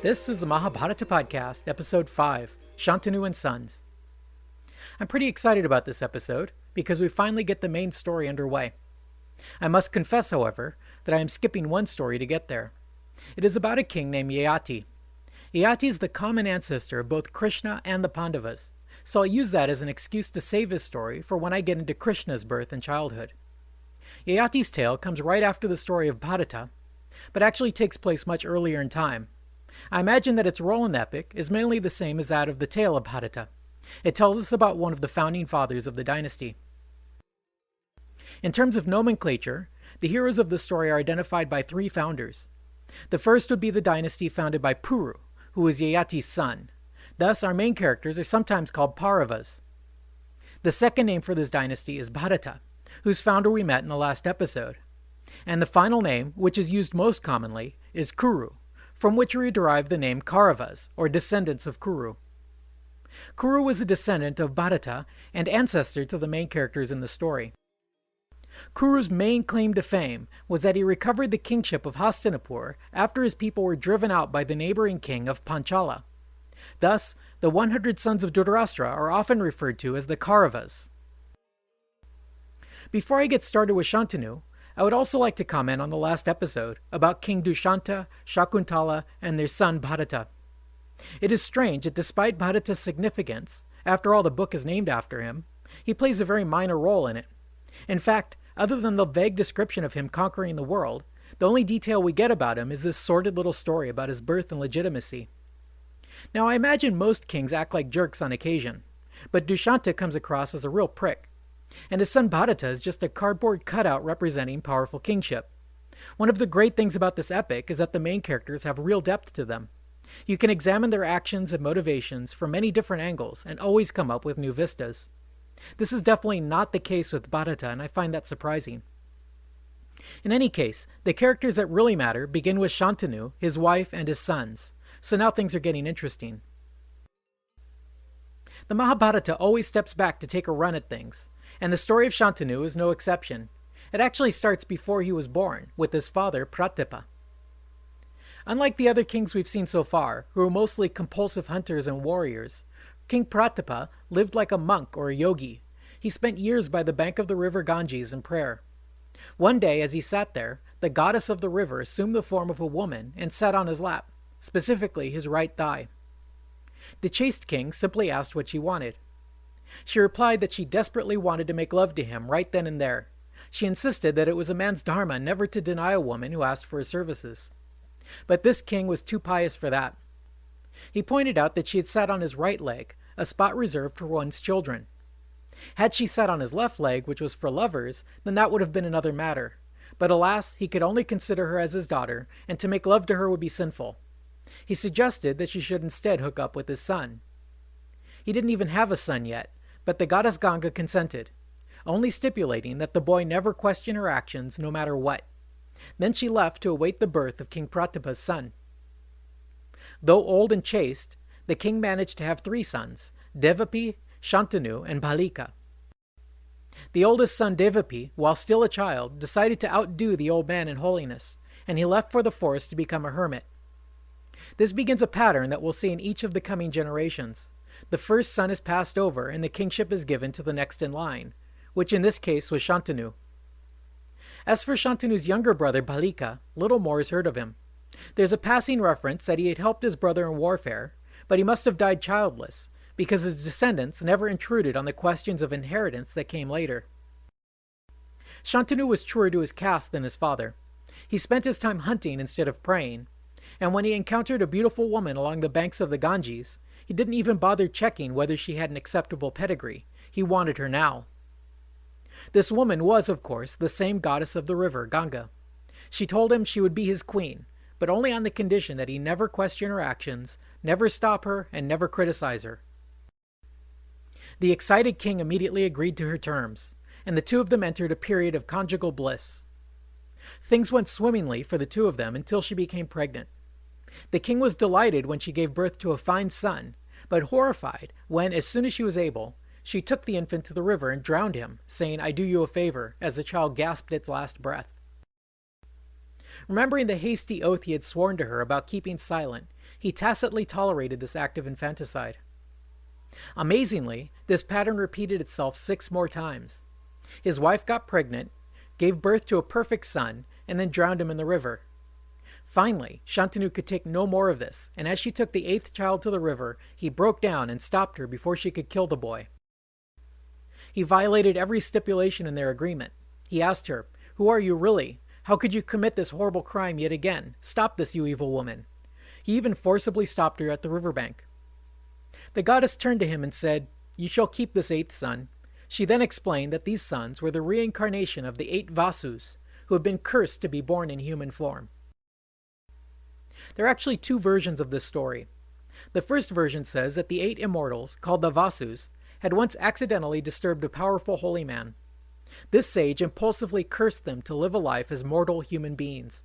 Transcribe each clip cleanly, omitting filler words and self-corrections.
This is the Mahabharata podcast, episode 5, Shantanu and Sons. I'm pretty excited about this episode because we finally get the main story underway. I must confess, however, that I am skipping one story to get there. It is about a king named Yayati. Yayati is the common ancestor of both Krishna and the Pandavas, so I'll use that as an excuse to save his story for when I get into Krishna's birth and childhood. Yayati's tale comes right after the story of Bharata, but actually takes place much earlier in time. I imagine that its role in the epic is mainly the same as that of the tale of Bharata. It tells us about one of the founding fathers of the dynasty. In terms of nomenclature, the heroes of the story are identified by three founders. The first would be the dynasty founded by Puru, who was Yayati's son. Thus, our main characters are sometimes called Pauravas. The second name for this dynasty is Bharata, whose founder we met in the last episode. And the final name, which is used most commonly, is Kuru, from which we derive the name Kauravas, or descendants of Kuru. Kuru was a descendant of Bharata and ancestor to the main characters in the story. Kuru's main claim to fame was that he recovered the kingship of Hastinapur after his people were driven out by the neighboring king of Panchala. Thus, the 100 sons of Dhritarashtra are often referred to as the Kauravas. Before I get started with Shantanu, I would also like to comment on the last episode about King Dushanta, Shakuntala, and their son Bharata. It is strange that despite Bharata's significance, after all the book is named after him, he plays a very minor role in it. In fact, other than the vague description of him conquering the world, the only detail we get about him is this sordid little story about his birth and legitimacy. Now, I imagine most kings act like jerks on occasion, but Dushanta comes across as a real prick, and his son Bharata is just a cardboard cutout representing powerful kingship. One of the great things about this epic is that the main characters have real depth to them. You can examine their actions and motivations from many different angles and always come up with new vistas. This is definitely not the case with Bharata, and I find that surprising. In any case, the characters that really matter begin with Shantanu, his wife, and his sons. So now things are getting interesting. The Mahabharata always steps back to take a run at things, and the story of Shantanu is no exception. It actually starts before he was born, with his father Pratipa. Unlike the other kings we've seen so far, who were mostly compulsive hunters and warriors, King Pratipa lived like a monk or a yogi. He spent years by the bank of the river Ganges in prayer. One day, as he sat there, the goddess of the river assumed the form of a woman and sat on his lap, specifically his right thigh. The chaste king simply asked what she wanted. She replied that she desperately wanted to make love to him right then and there. She insisted that it was a man's dharma never to deny a woman who asked for his services. But this king was too pious for that. He pointed out that she had sat on his right leg, a spot reserved for one's children. Had she sat on his left leg, which was for lovers, then that would have been another matter. But alas, he could only consider her as his daughter, and to make love to her would be sinful. He suggested that she should instead hook up with his son. He didn't even have a son yet, but the goddess Ganga consented, only stipulating that the boy never question her actions no matter what. Then she left to await the birth of King Pratipa's son. Though old and chaste, the king managed to have 3 sons, Devapi, Shantanu, and Bhalika. The oldest son Devapi, while still a child, decided to outdo the old man in holiness, and he left for the forest to become a hermit. This begins a pattern that we'll see in each of the coming generations. The first son is passed over and the kingship is given to the next in line, which in this case was Shantanu. As for Shantanu's younger brother Bhalika, little more is heard of him. There's a passing reference that he had helped his brother in warfare, but he must have died childless, because his descendants never intruded on the questions of inheritance that came later. Shantanu was truer to his caste than his father. He spent his time hunting instead of praying, and when he encountered a beautiful woman along the banks of the Ganges, he didn't even bother checking whether she had an acceptable pedigree. He wanted her now. This woman was, of course, the same goddess of the river, Ganga. She told him she would be his queen, but only on the condition that he never question her actions, never stop her, and never criticize her. The excited king immediately agreed to her terms, and the two of them entered a period of conjugal bliss. Things went swimmingly for the two of them until she became pregnant. The king was delighted when she gave birth to a fine son, but horrified when, as soon as she was able, she took the infant to the river and drowned him, saying, "I do you a favor," as the child gasped its last breath. Remembering the hasty oath he had sworn to her about keeping silent, he tacitly tolerated this act of infanticide. Amazingly, this pattern repeated itself 6 more times. His wife got pregnant, gave birth to a perfect son, and then drowned him in the river. Finally, Shantanu could take no more of this, and as she took the 8th child to the river, he broke down and stopped her before she could kill the boy. He violated every stipulation in their agreement. He asked her, "Who are you really? How could you commit this horrible crime yet again? Stop this, you evil woman." He even forcibly stopped her at the riverbank. The goddess turned to him and said, "You shall keep this 8th son." She then explained that these sons were the reincarnation of the 8 Vasus, who had been cursed to be born in human form. There are actually 2 versions of this story. The first version says that the 8 immortals, called the Vasus, had once accidentally disturbed a powerful holy man. This sage impulsively cursed them to live a life as mortal human beings.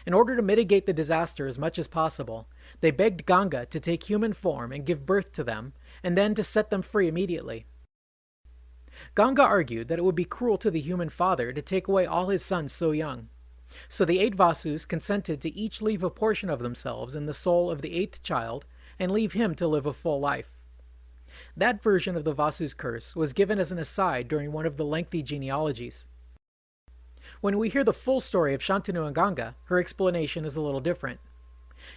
In order to mitigate the disaster as much as possible, they begged Ganga to take human form and give birth to them, and then to set them free immediately. Ganga argued that it would be cruel to the human father to take away all his sons so young. So the 8 Vasus consented to each leave a portion of themselves in the soul of the 8th child and leave him to live a full life. That version of the Vasu's curse was given as an aside during one of the lengthy genealogies. When we hear the full story of Shantanu and Ganga, her explanation is a little different.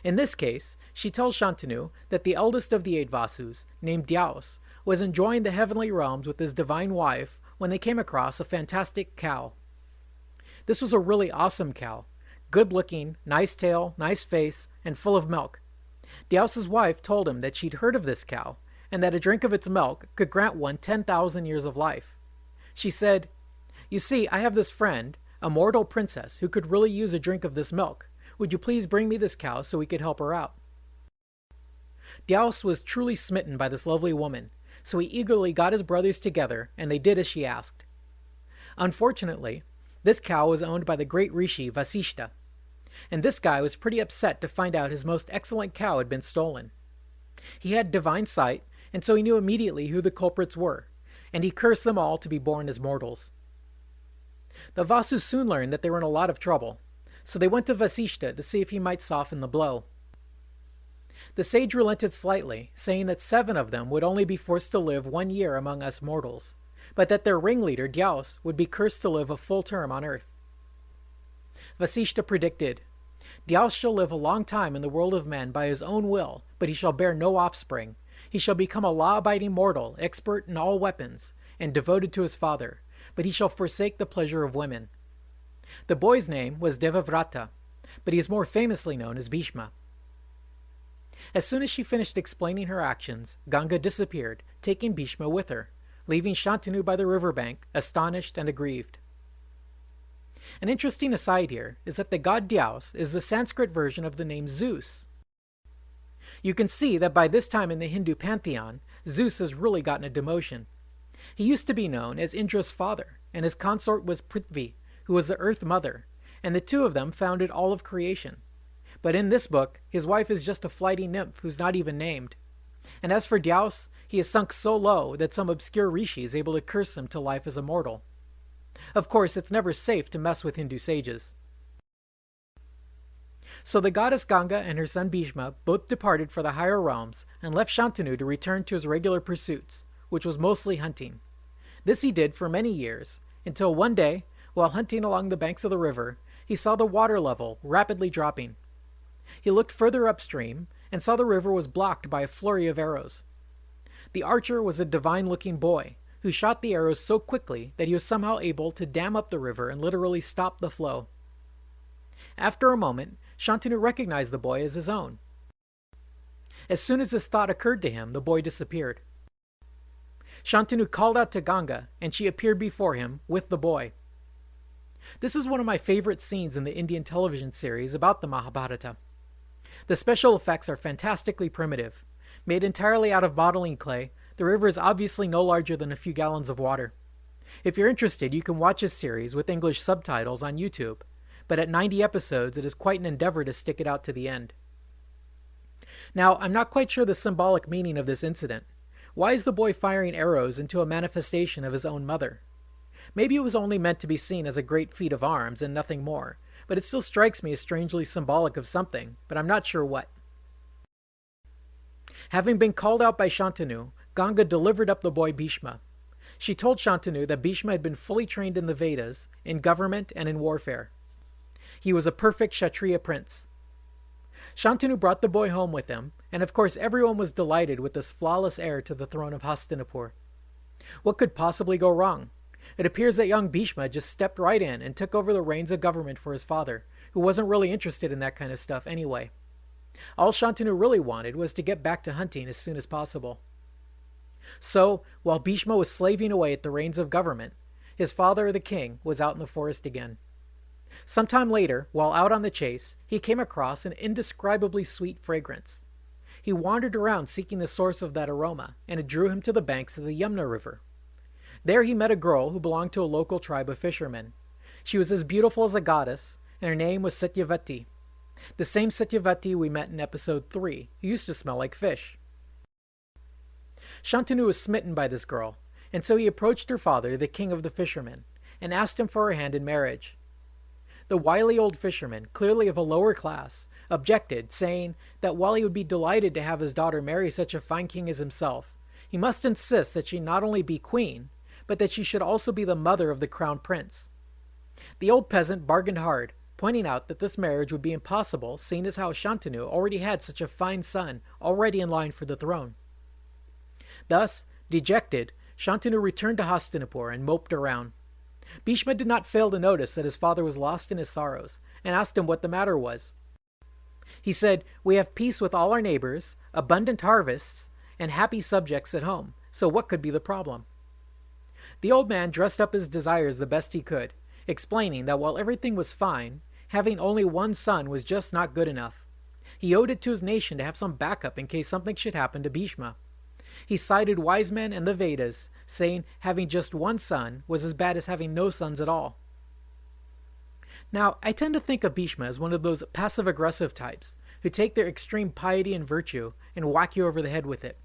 In this case, she tells Shantanu that the eldest of the 8 Vasus, named Dyaus, was enjoying the heavenly realms with his divine wife when they came across a fantastic cow. This was a really awesome cow, good-looking, nice tail, nice face, and full of milk. Dyaus's wife told him that she'd heard of this cow, and that a drink of its milk could grant one 10,000 years of life. She said, "You see, I have this friend, a mortal princess, who could really use a drink of this milk. Would you please bring me this cow so we could help her out?" Dyaus was truly smitten by this lovely woman, so he eagerly got his brothers together, and they did as she asked. Unfortunately, this cow was owned by the great rishi Vasishta, and this guy was pretty upset to find out his most excellent cow had been stolen. He had divine sight, and so he knew immediately who the culprits were, and he cursed them all to be born as mortals. The Vasus soon learned that they were in a lot of trouble, so they went to Vasishta to see if he might soften the blow. The sage relented slightly, saying that 7 of them would only be forced to live 1 year among us mortals, but that their ringleader, Dyaus, would be cursed to live a full term on earth. Vasishta predicted, "Dyaus shall live a long time in the world of men by his own will, but he shall bear no offspring. He shall become a law-abiding mortal, expert in all weapons, and devoted to his father, but he shall forsake the pleasure of women." The boy's name was Devavrata, but he is more famously known as Bhisma. As soon as she finished explaining her actions, Ganga disappeared, taking Bhisma with her, leaving Shantanu by the riverbank, astonished and aggrieved. An interesting aside here is that the god Dyaus is the Sanskrit version of the name Zeus. You can see that by this time in the Hindu pantheon, Zeus has really gotten a demotion. He used to be known as Indra's father, and his consort was Prithvi, who was the Earth Mother, and the 2 of them founded all of creation. But in this book, his wife is just a flighty nymph who's not even named. And as for Dyaus, he is sunk so low that some obscure rishi is able to curse him to life as a mortal. Of course, it's never safe to mess with Hindu sages. So the goddess Ganga and her son Bhisma both departed for the higher realms and left Shantanu to return to his regular pursuits, which was mostly hunting. This he did for many years, until one day, while hunting along the banks of the river, he saw the water level rapidly dropping. He looked further upstream and saw the river was blocked by a flurry of arrows. The archer was a divine-looking boy, who shot the arrows so quickly that he was somehow able to dam up the river and literally stop the flow. After a moment, Shantanu recognized the boy as his own. As soon as this thought occurred to him, the boy disappeared. Shantanu called out to Ganga, and she appeared before him with the boy. This is one of my favorite scenes in the Indian television series about the Mahabharata. The special effects are fantastically primitive. Made entirely out of modeling clay, the river is obviously no larger than a few gallons of water. If you're interested, you can watch this series with English subtitles on YouTube, but at 90 episodes, it is quite an endeavor to stick it out to the end. Now, I'm not quite sure the symbolic meaning of this incident. Why is the boy firing arrows into a manifestation of his own mother? Maybe it was only meant to be seen as a great feat of arms and nothing more, but it still strikes me as strangely symbolic of something, but I'm not sure what. Having been called out by Shantanu, Ganga delivered up the boy Bhisma. She told Shantanu that Bhisma had been fully trained in the Vedas, in government, and in warfare. He was a perfect Kshatriya prince. Shantanu brought the boy home with him, and of course everyone was delighted with this flawless heir to the throne of Hastinapur. What could possibly go wrong? It appears that young Bhisma just stepped right in and took over the reins of government for his father, who wasn't really interested in that kind of stuff anyway. All Shantanu really wanted was to get back to hunting as soon as possible. So, while Bhisma was slaving away at the reins of government, his father, the king, was out in the forest again. Sometime later, while out on the chase, he came across an indescribably sweet fragrance. He wandered around seeking the source of that aroma, and it drew him to the banks of the Yamuna River. There he met a girl who belonged to a local tribe of fishermen. She was as beautiful as a goddess, and her name was Satyavati. The same Satyavati we met in episode 3, who used to smell like fish. Shantanu was smitten by this girl, and so he approached her father, the king of the fishermen, and asked him for her hand in marriage. The wily old fisherman, clearly of a lower class, objected, saying that while he would be delighted to have his daughter marry such a fine king as himself, he must insist that she not only be queen, but that she should also be the mother of the crown prince. The old peasant bargained hard, pointing out that this marriage would be impossible, seeing as how Shantanu already had such a fine son already in line for the throne. Thus, dejected, Shantanu returned to Hastinapur and moped around. Bhisma did not fail to notice that his father was lost in his sorrows, and asked him what the matter was. He said, "We have peace with all our neighbors, abundant harvests, and happy subjects at home, so what could be the problem?" The old man dressed up his desires the best he could, explaining that while everything was fine, having only one son was just not good enough. He owed it to his nation to have some backup in case something should happen to Bhisma. He cited wise men and the Vedas, saying having just one son was as bad as having no sons at all. Now, I tend to think of Bhisma as one of those passive-aggressive types, who take their extreme piety and virtue and whack you over the head with it.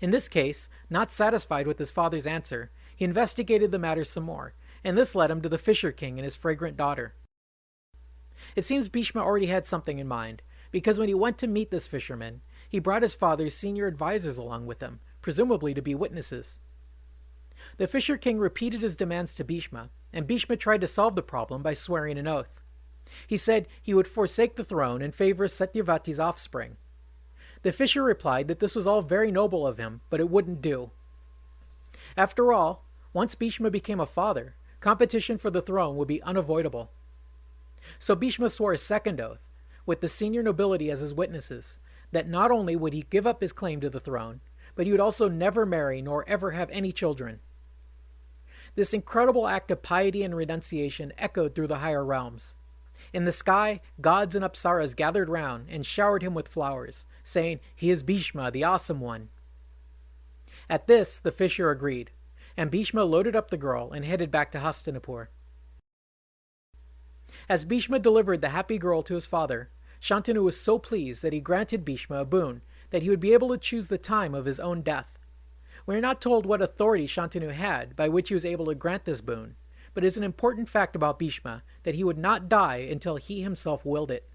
In this case, not satisfied with his father's answer, he investigated the matter some more, and this led him to the Fisher King and his fragrant daughter. It seems Bhisma already had something in mind, because when he went to meet this fisherman, he brought his father's senior advisors along with him, presumably to be witnesses. The Fisher King repeated his demands to Bhisma, and Bhisma tried to solve the problem by swearing an oath. He said he would forsake the throne in favor of Satyavati's offspring. The fisher replied that this was all very noble of him, but it wouldn't do. After all, once Bhisma became a father, competition for the throne would be unavoidable. So Bhisma swore a second oath, with the senior nobility as his witnesses, that not only would he give up his claim to the throne, but he would also never marry nor ever have any children. This incredible act of piety and renunciation echoed through the higher realms. In the sky, gods and apsaras gathered round and showered him with flowers, saying, "He is Bhisma, the awesome one." At this, the fisher agreed, and Bhisma loaded up the girl and headed back to Hastinapur. As Bhisma delivered the happy girl to his father, Shantanu was so pleased that he granted Bhisma a boon that he would be able to choose the time of his own death. We are not told what authority Shantanu had by which he was able to grant this boon, but it is an important fact about Bhisma that he would not die until he himself willed it.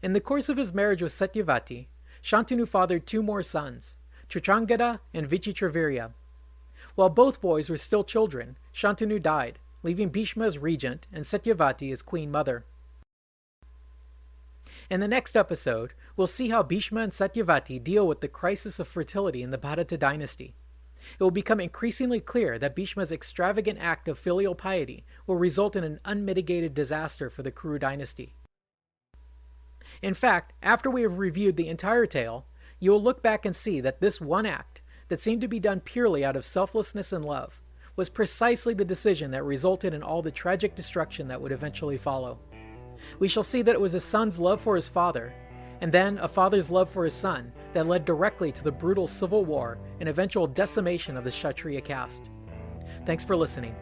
In the course of his marriage with Satyavati, Shantanu fathered 2 more sons, Trichangada and Vichitravirya. While both boys were still children, Shantanu died, leaving Bhisma as regent and Satyavati as queen mother. In the next episode, we'll see how Bhisma and Satyavati deal with the crisis of fertility in the Bharata Dynasty. It will become increasingly clear that Bhisma's extravagant act of filial piety will result in an unmitigated disaster for the Kuru dynasty. In fact, after we have reviewed the entire tale, you will look back and see that this one act, that seemed to be done purely out of selflessness and love, was precisely the decision that resulted in all the tragic destruction that would eventually follow. We shall see that it was a son's love for his father, and then a father's love for his son, that led directly to the brutal civil war and eventual decimation of the Kshatriya caste. Thanks for listening.